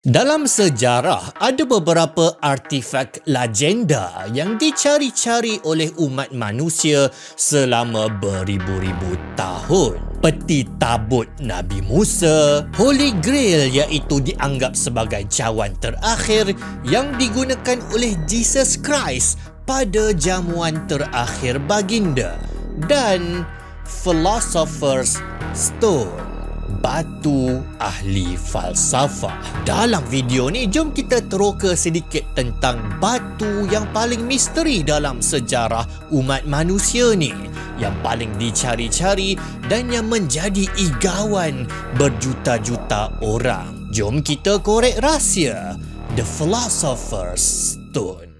Dalam sejarah, ada beberapa artifak legenda yang dicari-cari oleh umat manusia selama beribu-ribu tahun. Peti tabut Nabi Musa, Holy Grail iaitu dianggap sebagai cawan terakhir yang digunakan oleh Jesus Christ pada jamuan terakhir baginda, dan Philosopher's Stone, batu ahli falsafah. Dalam video ni, jom kita teroka sedikit tentang batu yang paling misteri dalam sejarah umat manusia ni, yang paling dicari-cari dan yang menjadi igawan berjuta-juta orang. Jom kita korek rahsia The Philosopher's Stone.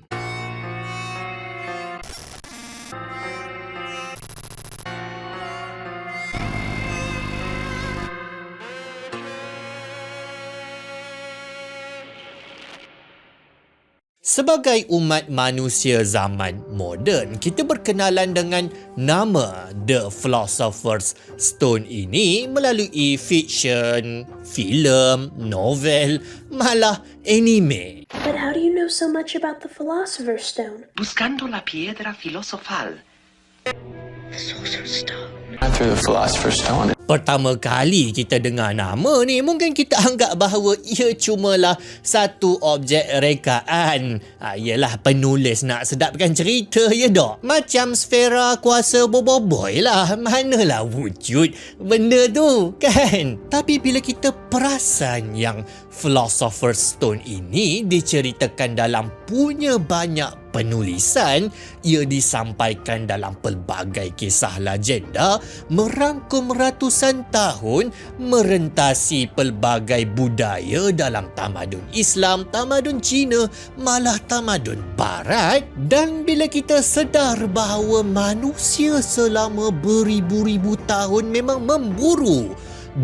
Sebagai umat manusia zaman moden, kita berkenalan dengan nama The Philosopher's Stone ini melalui fiction, filem, novel, malah anime. But how do you know so much about the Philosopher's Stone? Buscando la piedra filosofal. The Sorcerer's Stone. Through the Philosopher's Stone. Pertama kali kita dengar nama ni, mungkin kita anggap bahawa ia cumalah satu objek rekaan. Yelah, penulis nak sedapkan cerita, ya dok? Macam sfera kuasa boboiboy lah. Manalah wujud benda tu, kan? Tapi bila kita perasan yang Philosopher's Stone ini diceritakan dalam punya banyak penulisan, ia disampaikan dalam pelbagai kisah legenda, merangkum ratusan tahun, merentasi pelbagai budaya dalam tamadun Islam, tamadun Cina, malah tamadun Barat. Dan bila kita sedar bahawa manusia selama beribu-ribu tahun memang memburu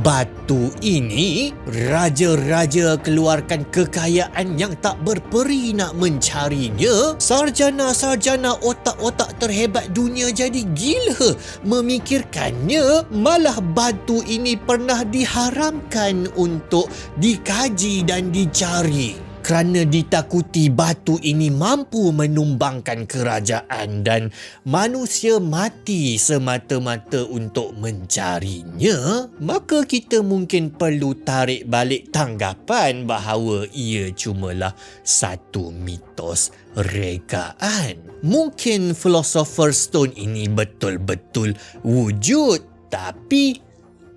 batu ini, raja-raja keluarkan kekayaan yang tak berperi nak mencarinya. Sarjana-sarjana otak-otak terhebat dunia jadi gila memikirkannya. Malah batu ini pernah diharamkan untuk dikaji dan dicari, kerana ditakuti batu ini mampu menumbangkan kerajaan dan manusia mati semata-mata untuk mencarinya. Maka kita mungkin perlu tarik balik tanggapan bahawa ia cumalah satu mitos rekaan. Mungkin Philosopher's Stone ini betul-betul wujud, tapi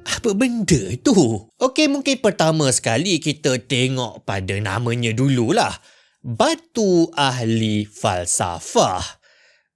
apa benda tu? Okey, mungkin pertama sekali kita tengok pada namanya dululah. Batu ahli falsafah.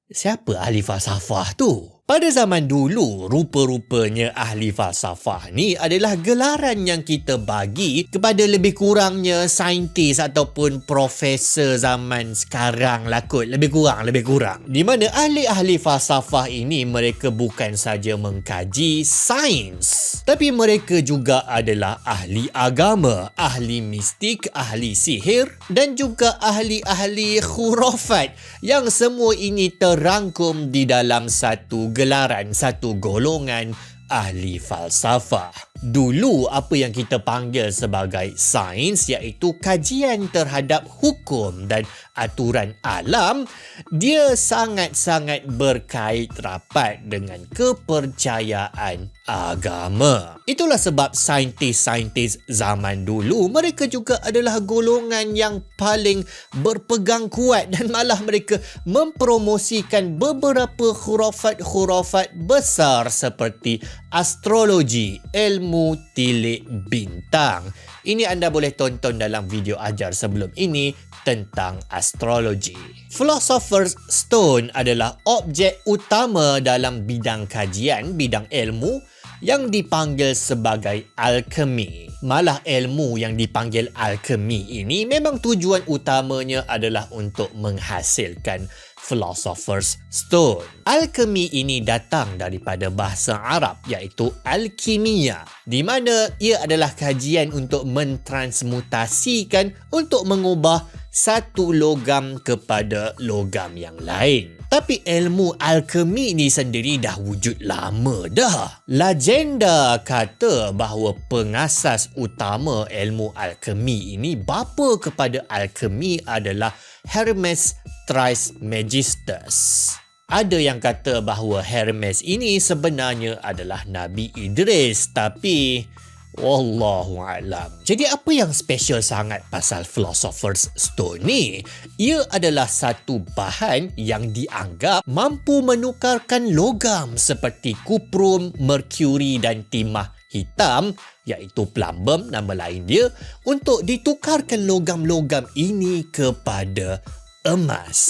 Siapa ahli falsafah tu? Pada zaman dulu, rupa-rupanya ahli falsafah ni adalah gelaran yang kita bagi kepada lebih kurangnya saintis ataupun profesor zaman sekarang lah kot. Lebih kurang. Di mana ahli-ahli falsafah ini mereka bukan saja mengkaji sains, tapi mereka juga adalah ahli agama, ahli mistik, ahli sihir dan juga ahli-ahli khurafat, yang semua ini terangkum di dalam satu gelaran, satu golongan ahli falsafah. Dulu apa yang kita panggil sebagai sains, iaitu kajian terhadap hukum dan aturan alam, dia sangat-sangat berkait rapat dengan kepercayaan agama. Itulah sebab saintis-saintis zaman dulu, mereka juga adalah golongan yang paling berpegang kuat dan malah mereka mempromosikan beberapa khurafat-khurafat besar seperti astrologi, ilmu tilik bintang. Ini anda boleh tonton dalam video ajar sebelum ini tentang astrologi. Philosopher's Stone adalah objek utama dalam bidang kajian, bidang ilmu yang dipanggil sebagai alkemi. Malah ilmu yang dipanggil alkemi ini memang tujuan utamanya adalah untuk menghasilkan Philosopher's Stone. Alkemi ini datang daripada bahasa Arab, iaitu alkimia, di mana ia adalah kajian untuk mentransmutasikan, untuk mengubah satu logam kepada logam yang lain. Tapi ilmu alkemi ni sendiri dah wujud lama dah. Legenda kata bahawa pengasas utama ilmu alkemi ini, bapa kepada alkemi adalah Hermes Trismegistus. Ada yang kata bahawa Hermes ini sebenarnya adalah Nabi Idris, tapi wallahualam. Jadi apa yang special sangat pasal Philosopher's Stone ni? Ia adalah satu bahan yang dianggap mampu menukarkan logam seperti kuprum, merkuri dan timah hitam, iaitu plumbum nama lain dia, untuk ditukarkan logam-logam ini kepada emas.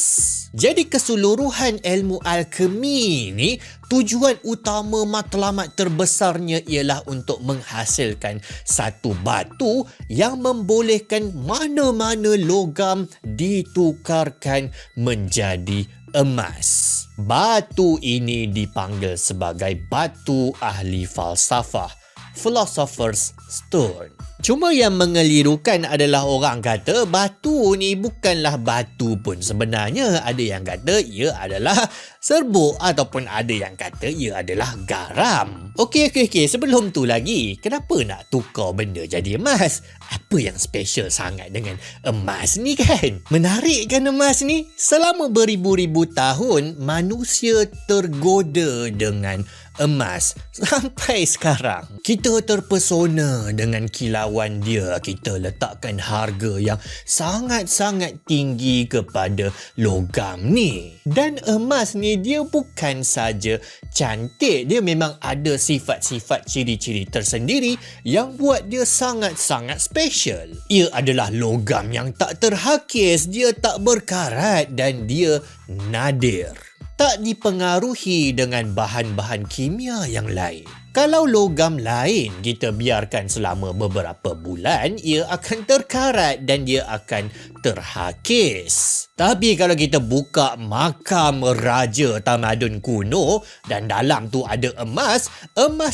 Jadi keseluruhan ilmu alkemi ni, tujuan utama matlamat terbesarnya ialah untuk menghasilkan satu batu yang membolehkan mana-mana logam ditukarkan menjadi emas. Batu ini dipanggil sebagai batu ahli falsafah, Philosopher's Stone. Cuma yang mengelirukan adalah orang kata batu ni bukanlah batu pun sebenarnya. Ada yang kata ia adalah serbuk ataupun ada yang kata ia adalah garam. Okey. Sebelum tu lagi, kenapa nak tukar benda jadi emas? Apa yang special sangat dengan emas ni kan? Menarik kan emas ni? Selama beribu-ribu tahun, manusia tergoda dengan emas. Sampai sekarang, kita terpesona dengan kilauan dia. Kita letakkan harga yang sangat-sangat tinggi kepada logam ni. Dan emas ni dia bukan saja cantik, dia memang ada sifat-sifat ciri-ciri tersendiri yang buat dia sangat-sangat special. Ia adalah logam yang tak terhakis, dia tak berkarat dan dia nadir. Tak dipengaruhi dengan bahan-bahan kimia yang lain. Kalau logam lain kita biarkan selama beberapa bulan, ia akan terkarat dan dia akan terhakis. Tapi kalau kita buka makam raja tamadun kuno dan dalam tu ada emas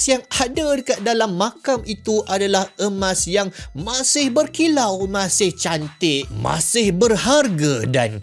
yang ada dekat dalam makam itu adalah emas yang masih berkilau, masih cantik, masih berharga dan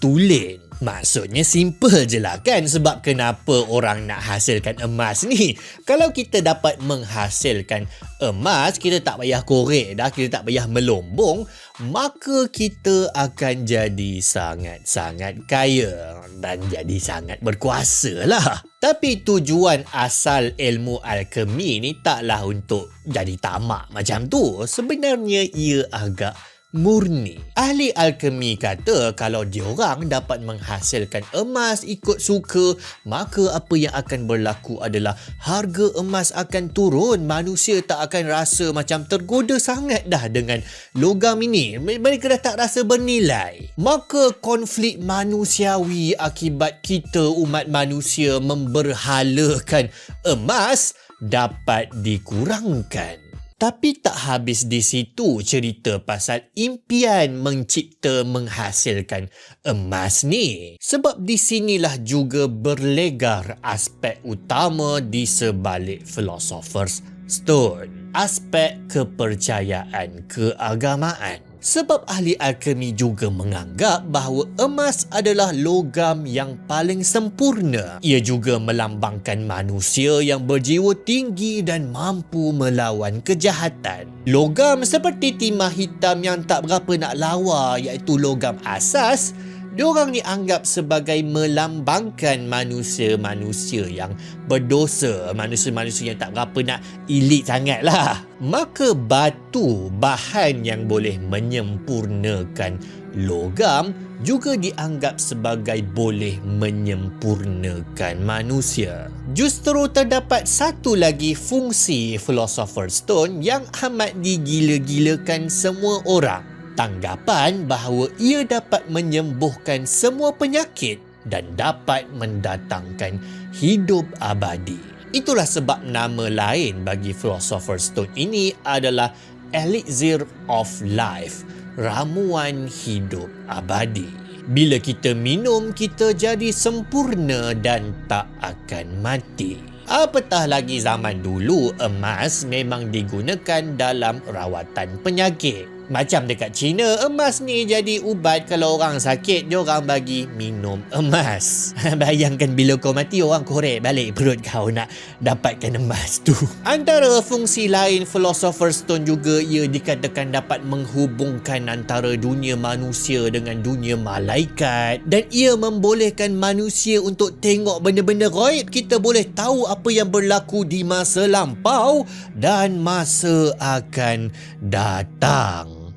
tulen. Maksudnya simple je lah kan sebab kenapa orang nak hasilkan emas ni. Kalau kita dapat menghasilkan emas, kita tak payah korek dah, kita tak payah melombong, maka kita akan jadi sangat-sangat kaya dan jadi sangat berkuasa lah. Tapi tujuan asal ilmu alkemi ni taklah untuk jadi tamak macam tu. Sebenarnya ia agak murni. Ahli alkemi kata kalau diorang dapat menghasilkan emas ikut suka, maka apa yang akan berlaku adalah harga emas akan turun. Manusia tak akan rasa macam tergoda sangat dah dengan logam ini. Mereka dah tak rasa bernilai. Maka konflik manusiawi akibat kita umat manusia memberhalakan emas dapat dikurangkan. Tapi tak habis di situ cerita pasal impian mencipta menghasilkan emas ni. Sebab di sinilah juga berlegar aspek utama di sebalik Philosopher's Stone. Aspek kepercayaan keagamaan. Sebab ahli alkemi juga menganggap bahawa emas adalah logam yang paling sempurna. Ia juga melambangkan manusia yang berjiwa tinggi dan mampu melawan kejahatan. Logam seperti timah hitam yang tak berapa nak lawa, iaitu logam asas, diorang dianggap sebagai melambangkan manusia-manusia yang berdosa, manusia-manusia yang tak berapa nak elit sangat lah. Maka batu, bahan yang boleh menyempurnakan logam, juga dianggap sebagai boleh menyempurnakan manusia. Justru terdapat satu lagi fungsi Philosopher's Stone yang amat digila-gilakan semua orang. Tanggapan bahawa ia dapat menyembuhkan semua penyakit dan dapat mendatangkan hidup abadi. Itulah sebab nama lain bagi Philosopher's Stone ini adalah Elixir of Life, ramuan hidup abadi. Bila kita minum, kita jadi sempurna dan tak akan mati. Apatah lagi zaman dulu, emas memang digunakan dalam rawatan penyakit. Macam dekat China, emas ni jadi ubat kalau orang sakit, diorang bagi minum emas. Bayangkan bila kau mati, orang korek balik perut kau nak dapatkan emas tu. Antara fungsi lain Philosopher's Stone juga, ia dikatakan dapat menghubungkan antara dunia manusia dengan dunia malaikat, dan ia membolehkan manusia untuk tengok benda-benda gaib. Kita boleh tahu apa yang berlaku di masa lampau dan masa akan datang.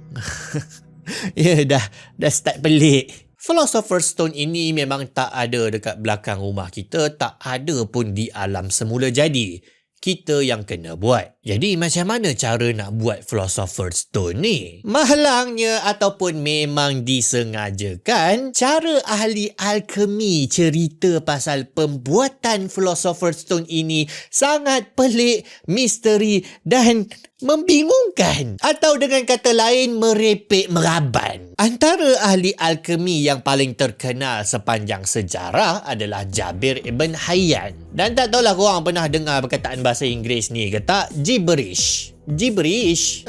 Ya, dah start pelik. Philosopher's Stone ini memang tak ada dekat belakang rumah kita, tak ada pun di alam semula jadi. Kita yang kena buat. Jadi macam mana cara nak buat Philosopher's Stone ni? Mahlangnya ataupun memang disengajakan, cara ahli alkemi cerita pasal pembuatan Philosopher's Stone ini sangat pelik, misteri dan membingungkan. Atau dengan kata lain, merepek meraban. Antara ahli alkemi yang paling terkenal sepanjang sejarah adalah Jabir Ibn Hayyan. Dan tak tahulah korang pernah dengar perkataan bahasa Inggeris ni ke tak? Gibberish.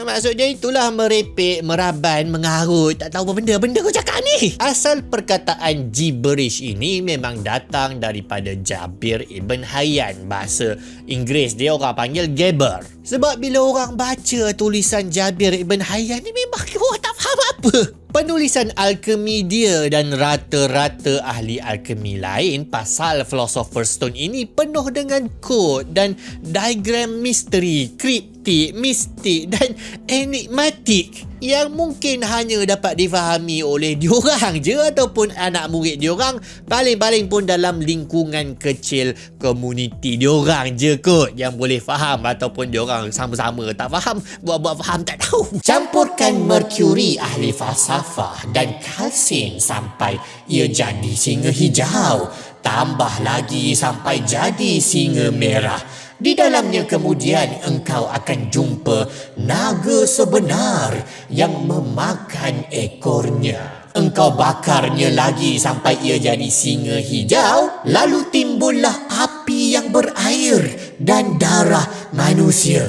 Maksudnya itulah merepek, meraban, mengarut. Tak tahu apa benda kau cakap ni. Asal perkataan gibberish ini memang datang daripada Jabir Ibn Hayyan. Bahasa Inggeris dia orang panggil gabber. Sebab bila orang baca tulisan Jabir Ibn Hayyan ni, memang orang tak faham apa. Penulisan alkemi dia dan rata-rata ahli alkemi lain pasal Philosopher's Stone ini penuh dengan kod dan diagram misteri, kriptik, mistik dan enigmatik yang mungkin hanya dapat difahami oleh diorang je ataupun anak murid diorang, paling-paling pun dalam lingkungan kecil komuniti diorang je kot yang boleh faham, ataupun diorang sama-sama tak faham, buat-buat faham tak tahu. Campurkan merkuri ahli falsafah dan kalsin sampai ia jadi singa hijau, tambah lagi sampai jadi singa merah. Di dalamnya kemudian engkau akan jumpa naga sebenar yang memakan ekornya. Engkau bakarnya lagi sampai ia jadi singa hijau, lalu timbullah api yang berair dan darah manusia.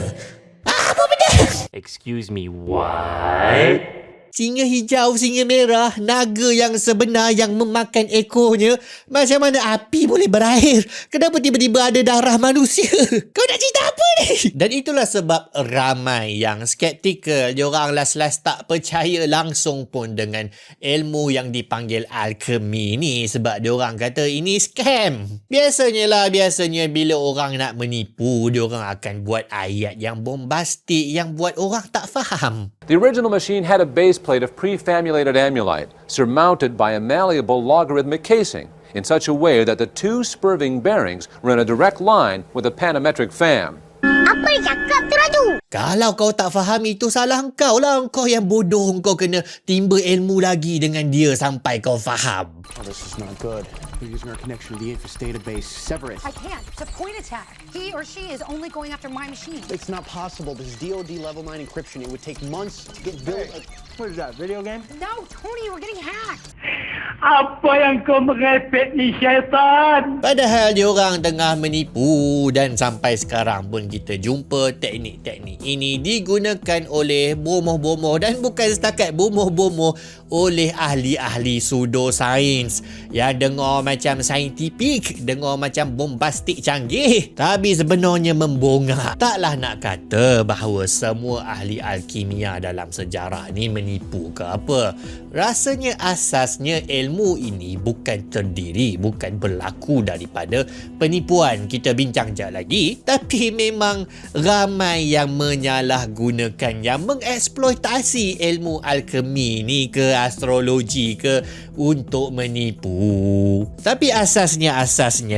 Apa benda? Excuse me, what? Singa hijau, singa merah, naga yang sebenar yang memakan ekornya. Macam mana api boleh berair? Kenapa tiba-tiba ada darah manusia? Kau nak cerita apa ni? Dan itulah sebab ramai yang skeptikal. Diorang last-last tak percaya langsung pun dengan ilmu yang dipanggil alkemi ni. Sebab diorang kata ini scam. Biasanya bila orang nak menipu, diorang akan buat ayat yang bombastik yang buat orang tak faham. The original machine had a base plate of prefamulated amulite surmounted by a malleable logarithmic casing in such a way that the two spurving bearings were in a direct line with a panometric fam. Kalau kau tak faham, itu salah kau lah. Kau yang bodoh, kau kena timba ilmu lagi dengan dia sampai kau faham. Oh, this is not good. We're using our connection to the Infos database. Sever it. I can't. It's a point attack. He or she is only going after my machine. It's not possible. This is DoD level 9 encryption. It would take months to get built. What is that, video game? No, Tony, we're getting hacked. Apa yang kau merepek ni, syaitan? Padahal diorang tengah menipu, dan sampai sekarang pun kita jumpa teknik-teknik ini digunakan oleh bomoh-bomoh, dan bukan setakat bomoh-bomoh, oleh ahli-ahli pseudosains yang dengar macam saintifik, dengar macam bombastik canggih, tapi sebenarnya membongak. Taklah nak kata bahawa semua ahli alkimia dalam sejarah ni menipu ke apa. Rasanya asasnya ilmu ini bukan terdiri, bukan berlaku daripada penipuan. Kita bincang sekejap lagi. Tapi memang ramai yang menyalahgunakan, yang mengeksploitasi ilmu alkemi ni ke astrologi ke untuk menipu. Tapi asasnya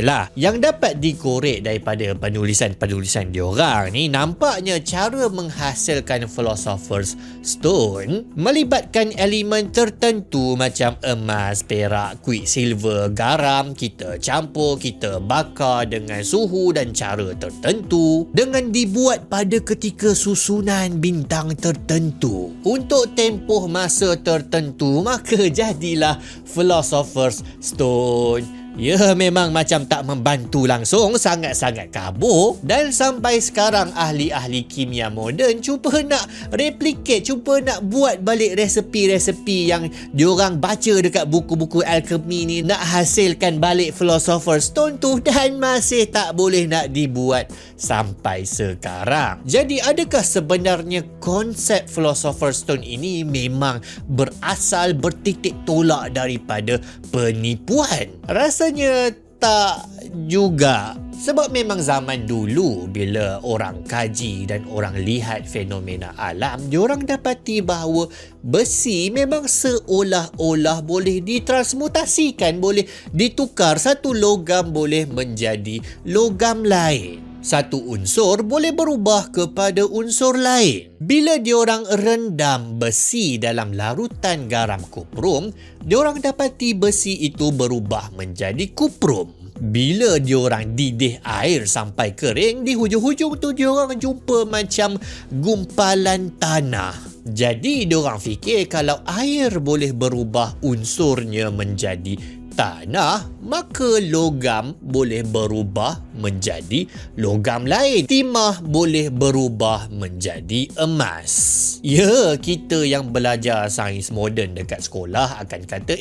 lah yang dapat dikorek daripada penulisan-penulisan diorang ni, nampaknya cara menghasilkan Philosopher's Stone melibatkan elemen tertentu macam emas, perak, quicksilver, garam. Kita campur, kita bakar dengan suhu dan cara tertentu, dengan dibuat pada ketika susunan bintang tertentu untuk tempoh masa tertentu, maka jadilah Philosopher's Stone. Ya, memang macam tak membantu langsung, sangat-sangat kabur. Dan sampai sekarang ahli-ahli kimia moden cuba nak replicate, cuba nak buat balik resepi-resepi yang diorang baca dekat buku-buku alchemy ni, nak hasilkan balik Philosopher's Stone tu, dan masih tak boleh nak dibuat sampai sekarang. Jadi adakah sebenarnya konsep Philosopher's Stone ini memang berasal bertitik tolak daripada penipuan? Rasanya tak juga. Sebab memang zaman dulu bila orang kaji dan orang lihat fenomena alam, diorang dapati bahawa besi memang seolah-olah boleh ditransmutasikan, boleh ditukar. Satu logam boleh menjadi logam lain. Satu unsur boleh berubah kepada unsur lain. Bila diorang rendam besi dalam larutan garam kuprum, diorang dapati besi itu berubah menjadi kuprum. Bila diorang didih air sampai kering, di hujung-hujung tu diorang jumpa macam gumpalan tanah. Jadi diorang fikir kalau air boleh berubah unsurnya menjadi tanah, maka logam boleh berubah menjadi logam lain. Timah boleh berubah menjadi emas. Ya, kita yang belajar sains moden dekat sekolah akan kata,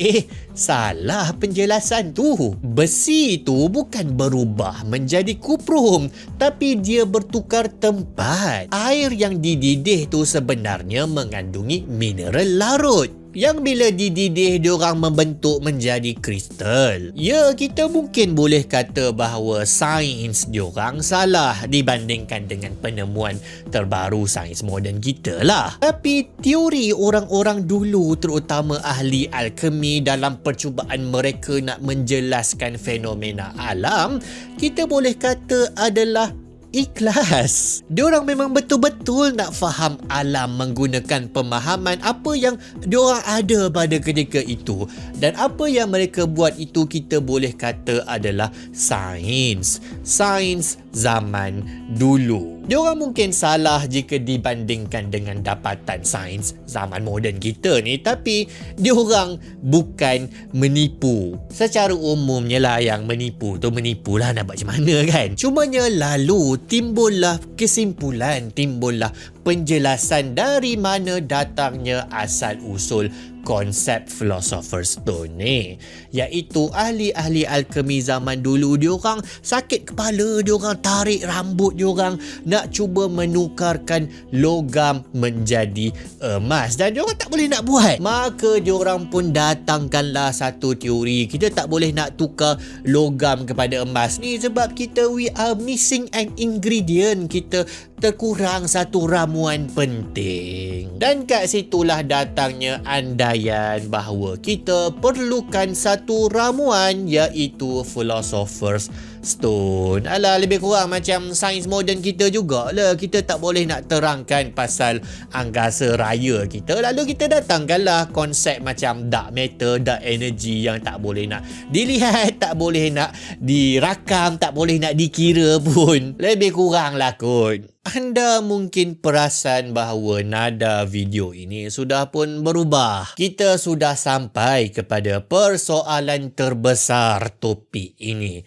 salah penjelasan tu. Besi tu bukan berubah menjadi kuprum, tapi dia bertukar tempat. Air yang dididih tu sebenarnya mengandungi mineral larut yang bila dididih diorang membentuk menjadi kristal. Ya, kita mungkin boleh kata bahawa sains diorang salah dibandingkan dengan penemuan terbaru sains moden kita lah. Tapi teori orang-orang dulu, terutama ahli alchemy, dalam percubaan mereka nak menjelaskan fenomena alam, kita boleh kata adalah ikhlas. Diorang memang betul-betul nak faham alam menggunakan pemahaman apa yang diorang ada pada ketika itu. Dan apa yang mereka buat itu kita boleh kata adalah sains. Sains zaman dulu. Diorang mungkin salah jika dibandingkan dengan dapatan sains zaman moden kita ni, tapi diorang bukan menipu. Secara umumnya lah yang menipu tu menipulah, nak buat macam mana kan. Cumanya lalu timbullah kesimpulan, timbullah penjelasan dari mana datangnya asal-usul konsep Philosopher's Stone ni, iaitu ahli-ahli alchemy zaman dulu diorang sakit kepala, diorang tarik rambut diorang nak cuba menukarkan logam menjadi emas, dan diorang tak boleh nak buat. Maka diorang pun datangkanlah satu teori, kita tak boleh nak tukar logam kepada emas ni sebab kita we are missing an ingredient, kita terkurang satu ramuan penting. Dan kat situlah datangnya andaian bahawa kita perlukan satu ramuan, iaitu Philosopher's Stone. Alah, lebih kurang macam sains moden kita jugalah. Kita tak boleh nak terangkan pasal angkasa raya kita, lalu kita datangkanlah konsep macam dark matter, dark energy yang tak boleh nak dilihat, tak boleh nak dirakam, tak boleh nak dikira pun. Lebih kurang lah kot. Anda mungkin perasan bahawa nada video ini sudah pun berubah. Kita sudah sampai kepada persoalan terbesar topik ini.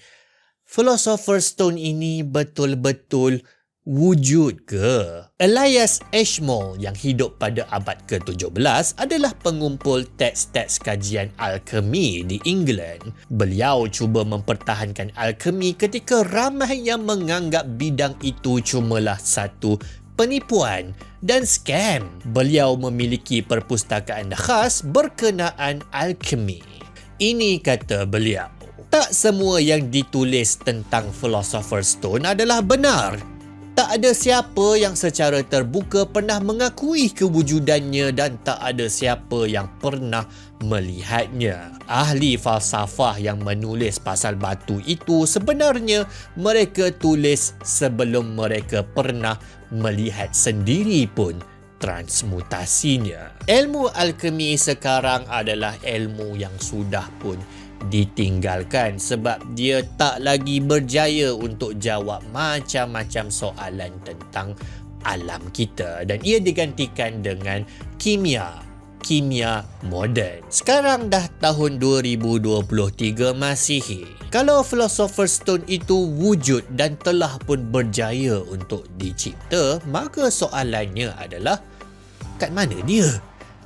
Philosopher's Stone ini betul-betul wujud ke? Elias Ashmole yang hidup pada abad ke-17 adalah pengumpul teks-teks kajian alchemy di England. Beliau cuba mempertahankan alchemy ketika ramai yang menganggap bidang itu cumalah satu penipuan dan scam. Beliau memiliki perpustakaan khas berkenaan alchemy. Ini kata beliau, tak semua yang ditulis tentang Philosopher's Stone adalah benar. Tak ada siapa yang secara terbuka pernah mengakui kewujudannya dan tak ada siapa yang pernah melihatnya. Ahli falsafah yang menulis pasal batu itu sebenarnya mereka tulis sebelum mereka pernah melihat sendiri pun transmutasinya. Ilmu alchemy sekarang adalah ilmu yang sudah pun ditinggalkan sebab dia tak lagi berjaya untuk jawab macam-macam soalan tentang alam kita, dan ia digantikan dengan kimia. kimia moden. Sekarang dah tahun 2023 Masihi. Kalau Philosopher's Stone itu wujud dan telah pun berjaya untuk dicipta, maka soalannya adalah kat mana dia?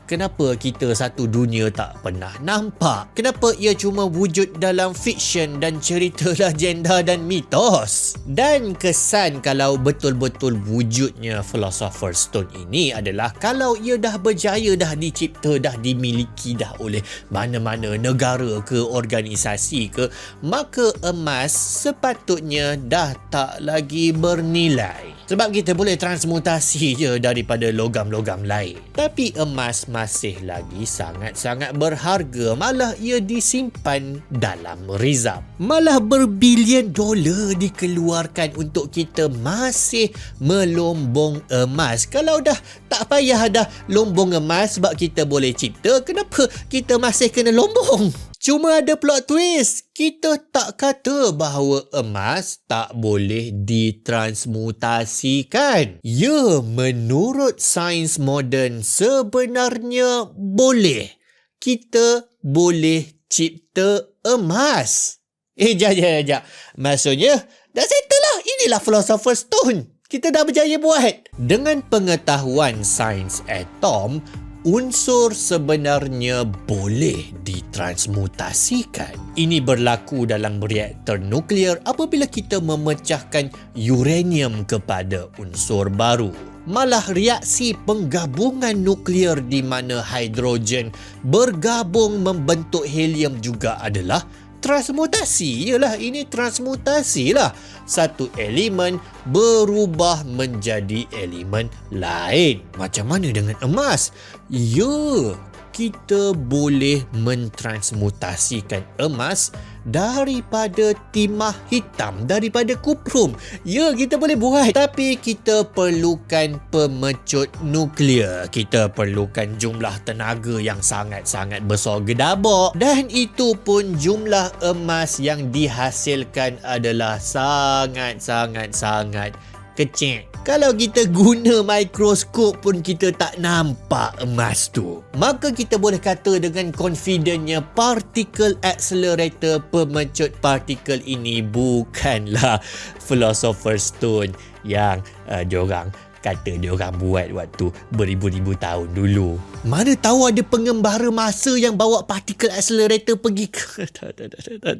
Kenapa kita satu dunia tak pernah nampak? Kenapa ia cuma wujud dalam fiksyen dan cerita legenda dan mitos? Dan kesan kalau betul-betul wujudnya Philosopher's Stone ini adalah kalau ia dah berjaya, dah dicipta, dah dimiliki dah oleh mana-mana negara ke organisasi ke, maka emas sepatutnya dah tak lagi bernilai. Sebab kita boleh transmutasi je daripada logam-logam lain. Tapi emas masih lagi sangat-sangat berharga. Malah ia disimpan dalam reserve. Malah berbilion dolar dikeluarkan untuk kita masih melombong emas. Kalau dah tak payah dah lombong emas sebab kita boleh cipta, kenapa kita masih kena lombong? Cuma ada plot twist. Kita tak kata bahawa emas tak boleh ditransmutasikan. Ya, menurut sains moden sebenarnya boleh. Kita boleh cipta emas. Jap. Maksudnya, dah settle lah. Inilah Philosopher's Stone. Kita dah berjaya buat. Dengan pengetahuan sains atom, unsur sebenarnya boleh ditransmutasikan. Ini berlaku dalam reaktor nuklear apabila kita memecahkan uranium kepada unsur baru. Malah reaksi penggabungan nuklear di mana hidrogen bergabung membentuk helium juga adalah transmutasi. Yalah, ini transmutasi lah. Satu elemen berubah menjadi elemen lain. Macam mana dengan emas? Ya, kita boleh mentransmutasikan emas daripada timah hitam, daripada kuprum. Ya, kita boleh buat. Tapi kita perlukan pemecut nuklear. Kita perlukan jumlah tenaga yang sangat-sangat besar gedabak. Dan itu pun jumlah emas yang dihasilkan adalah sangat-sangat kecil. Kalau kita guna mikroskop pun kita tak nampak emas tu. Maka kita boleh kata dengan confidentnya particle accelerator pemecut partikel ini bukanlah Philosopher's Stone yang diorang kata diorang buat waktu beribu-ribu tahun dulu. Mana tahu ada pengembara masa yang bawa particle accelerator pergi ke...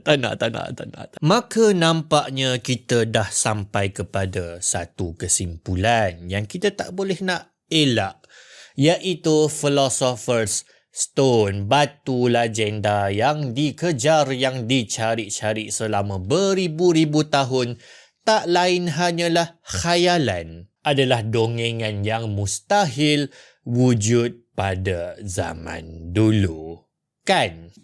Tak nak. Maka nampaknya kita dah sampai kepada satu kesimpulan yang kita tak boleh nak elak, iaitu Philosopher's Stone, batu legenda yang dikejar, yang dicari-cari selama beribu-ribu tahun, tak lain hanyalah khayalan, adalah dongengan yang mustahil wujud pada zaman dulu. Kan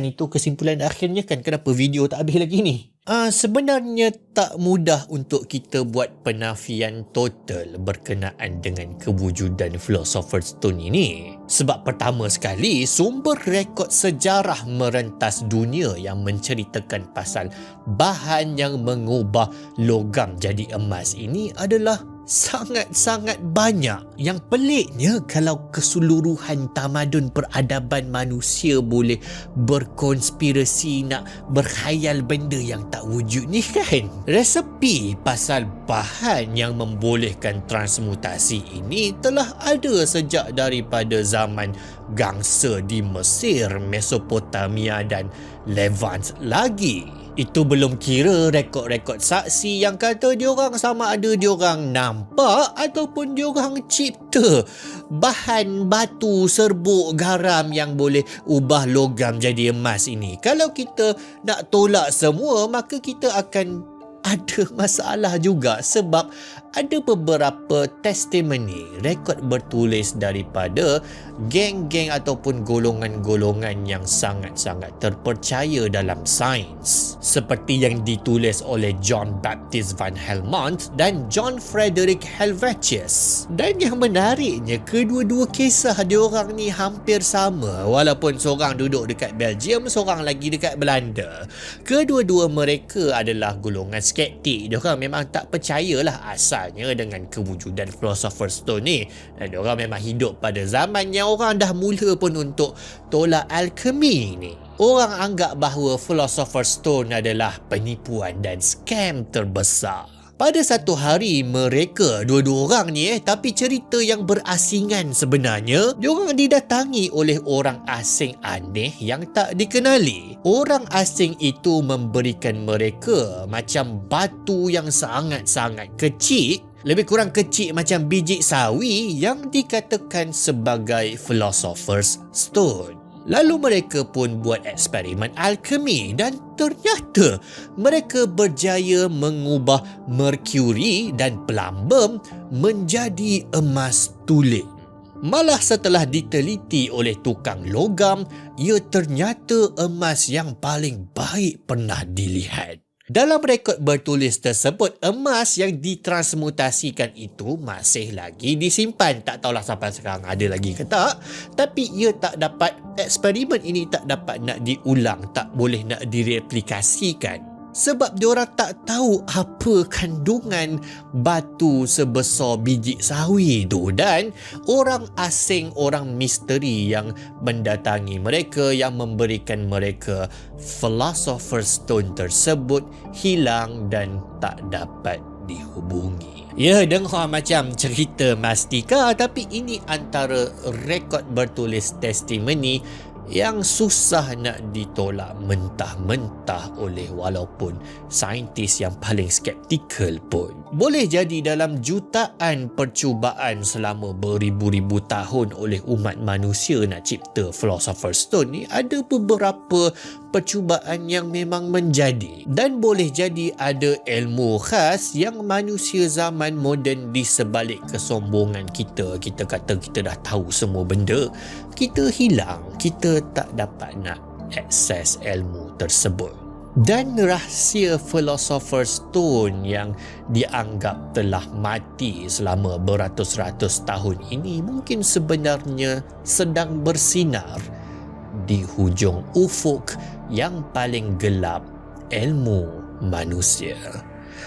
itu kesimpulan akhirnya kan. Kenapa video tak habis lagi ni? Sebenarnya tak mudah untuk kita buat penafian total berkenaan dengan kewujudan Philosopher's Stone ini. Sebab pertama sekali, sumber rekod sejarah merentas dunia yang menceritakan pasal bahan yang mengubah logam jadi emas ini adalah sangat-sangat banyak. Yang peliknya, kalau keseluruhan tamadun peradaban manusia boleh berkonspirasi nak berkhayal benda yang tak wujud ni kan. Resepi pasal bahan yang membolehkan transmutasi ini telah ada sejak daripada zaman gangsa di Mesir, Mesopotamia dan Levant lagi. Itu belum kira rekod-rekod saksi yang kata diorang sama ada diorang nampak ataupun diorang cipta bahan batu, serbuk, garam yang boleh ubah logam jadi emas ini. Kalau kita nak tolak semua, maka kita akan ada masalah juga, sebab ada beberapa testimoni, rekod bertulis daripada geng-geng ataupun golongan-golongan yang sangat-sangat terpercaya dalam sains, seperti yang ditulis oleh John Baptist van Helmont dan John Frederick Helvetius. Dan yang menariknya, kedua-dua kisah diorang ni hampir sama, walaupun seorang duduk dekat Belgium, seorang lagi dekat Belanda. Kedua-dua mereka adalah golongan skeptik. Diorang memang tak percayalah asalnya dengan kewujudan Philosopher's Stone ni. Dan diorang memang hidup pada zaman yang orang dah mula pun untuk tolak alchemy ni. Orang anggap bahawa Philosopher's Stone adalah penipuan dan scam terbesar. Pada satu hari mereka dua-dua orang ni tapi cerita yang berasingan sebenarnya, diorang didatangi oleh orang asing aneh yang tak dikenali. Orang asing itu memberikan mereka macam batu yang sangat-sangat kecil, lebih kurang kecil macam biji sawi yang dikatakan sebagai Philosopher's Stone. Lalu mereka pun buat eksperimen alchemy dan ternyata mereka berjaya mengubah merkuri dan plumbum menjadi emas tulen. Malah setelah diteliti oleh tukang logam, ia ternyata emas yang paling baik pernah dilihat. Dalam rekod bertulis tersebut, emas yang ditransmutasikan itu masih lagi disimpan. Tak tahulah sampai sekarang ada lagi ke tak. Tapi ia tak dapat, eksperimen ini tak dapat nak diulang, tak boleh nak direplikasikan. Sebab diorang tak tahu apa kandungan batu sebesar biji sawi tu. Dan orang asing, orang misteri yang mendatangi mereka, yang memberikan mereka Philosopher's Stone tersebut hilang dan tak dapat dihubungi. Ya, dengar macam cerita Mastika, tapi ini antara rekod bertulis testimoni yang susah nak ditolak mentah-mentah oleh walaupun saintis yang paling skeptikal pun. Boleh jadi dalam jutaan percubaan selama beribu-ribu tahun oleh umat manusia nak cipta Philosopher's Stone ni, ada beberapa percubaan yang memang menjadi. Dan boleh jadi ada ilmu khas yang manusia zaman moden di sebalik kesombongan kita. Kita kata kita dah tahu semua benda, kita hilang, kita tak dapat nak akses ilmu tersebut. Dan rahsia Philosopher's Stone yang dianggap telah mati selama beratus-ratus tahun ini mungkin sebenarnya sedang bersinar di hujung ufuk yang paling gelap ilmu manusia.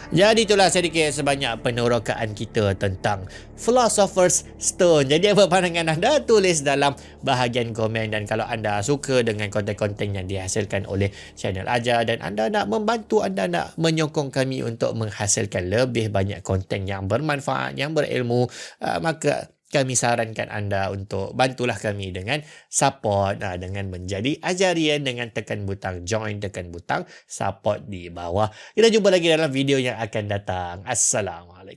Jadi itulah sedikit sebanyak penerokaan kita tentang Philosopher's Stone. Jadi apa pandangan anda? Tulis dalam bahagian komen. Dan kalau anda suka dengan konten-konten yang dihasilkan oleh channel Ajar dan anda nak membantu, anda nak menyokong kami untuk menghasilkan lebih banyak konten yang bermanfaat, yang berilmu, maka kami sarankan anda untuk bantulah kami dengan support, dengan menjadi Ajarian, dengan tekan butang join, tekan butang support di bawah. Kita jumpa lagi dalam video yang akan datang. Assalamualaikum.